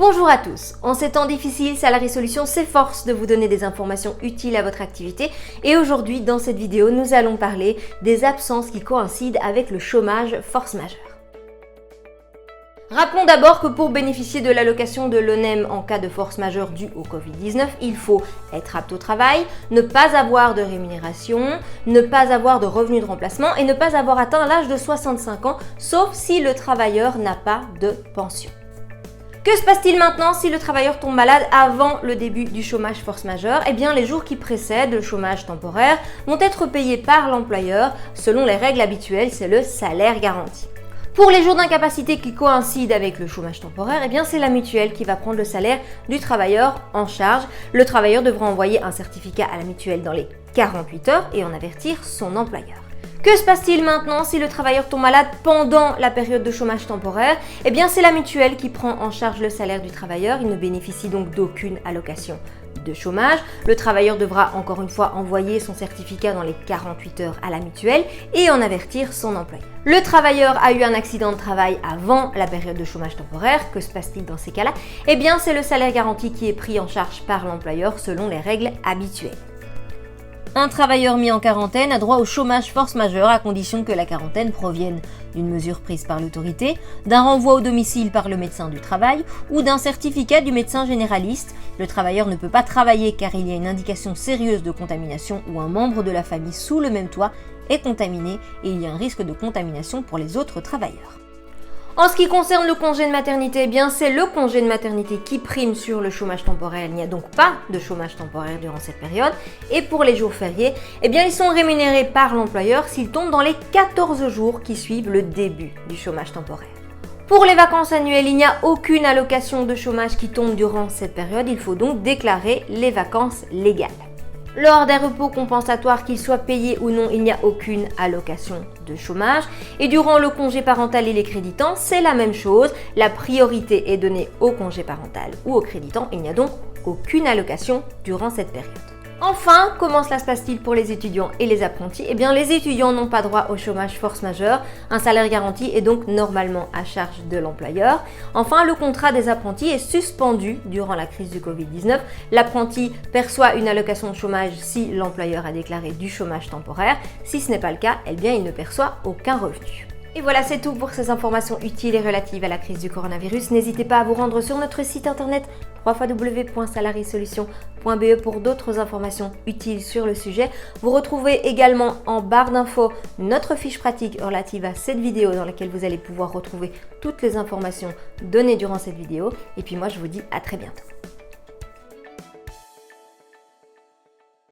Bonjour à tous, en ces temps difficiles, Salary Solutions s'efforce de vous donner des informations utiles à votre activité et aujourd'hui dans cette vidéo nous allons parler des absences qui coïncident avec le chômage force majeure. Rappelons d'abord que pour bénéficier de l'allocation de l'ONEM en cas de force majeure due au Covid-19, il faut être apte au travail, ne pas avoir de rémunération, ne pas avoir de revenus de remplacement et ne pas avoir atteint l'âge de 65 ans, sauf si le travailleur n'a pas de pension. Que se passe-t-il maintenant si le travailleur tombe malade avant le début du chômage force majeure? Eh bien, les jours qui précèdent le chômage temporaire vont être payés par l'employeur selon les règles habituelles, c'est le salaire garanti. Pour les jours d'incapacité qui coïncident avec le chômage temporaire, eh bien, c'est la mutuelle qui va prendre le salaire du travailleur en charge. Le travailleur devra envoyer un certificat à la mutuelle dans les 48 heures et en avertir son employeur. Que se passe-t-il maintenant si le travailleur tombe malade pendant la période de chômage temporaire? Eh bien, c'est la mutuelle qui prend en charge le salaire du travailleur. Il ne bénéficie donc d'aucune allocation de chômage. Le travailleur devra encore une fois envoyer son certificat dans les 48 heures à la mutuelle et en avertir son employeur. Le travailleur a eu un accident de travail avant la période de chômage temporaire. Que se passe-t-il dans ces cas-là? Eh bien, c'est le salaire garanti qui est pris en charge par l'employeur selon les règles habituelles. Un travailleur mis en quarantaine a droit au chômage force majeure à condition que la quarantaine provienne d'une mesure prise par l'autorité, d'un renvoi au domicile par le médecin du travail ou d'un certificat du médecin généraliste. Le travailleur ne peut pas travailler car il y a une indication sérieuse de contamination ou un membre de la famille sous le même toit est contaminé et il y a un risque de contamination pour les autres travailleurs. En ce qui concerne le congé de maternité, eh bien c'est le congé de maternité qui prime sur le chômage temporaire. Il n'y a donc pas de chômage temporaire durant cette période. Et pour les jours fériés, eh bien ils sont rémunérés par l'employeur s'ils tombent dans les 14 jours qui suivent le début du chômage temporaire. Pour les vacances annuelles, il n'y a aucune allocation de chômage qui tombe durant cette période. Il faut donc déclarer les vacances légales. Lors des repos compensatoires, qu'ils soient payés ou non, il n'y a aucune allocation de chômage. Et durant le congé parental et les créditants, c'est la même chose. La priorité est donnée au congé parental ou aux créditants. Il n'y a donc aucune allocation durant cette période. Enfin, comment cela se passe-t-il pour les étudiants et les apprentis? Eh bien, les étudiants n'ont pas droit au chômage force majeure. Un salaire garanti est donc normalement à charge de l'employeur. Enfin, le contrat des apprentis est suspendu durant la crise du Covid-19. L'apprenti perçoit une allocation de chômage si l'employeur a déclaré du chômage temporaire. Si ce n'est pas le cas, eh bien, il ne perçoit aucun revenu. Et voilà, c'est tout pour ces informations utiles et relatives à la crise du coronavirus. N'hésitez pas à vous rendre sur notre site internet www.salarysolutions.be pour d'autres informations utiles sur le sujet. Vous retrouvez également en barre d'infos notre fiche pratique relative à cette vidéo dans laquelle vous allez pouvoir retrouver toutes les informations données durant cette vidéo. Et puis moi, je vous dis à très bientôt.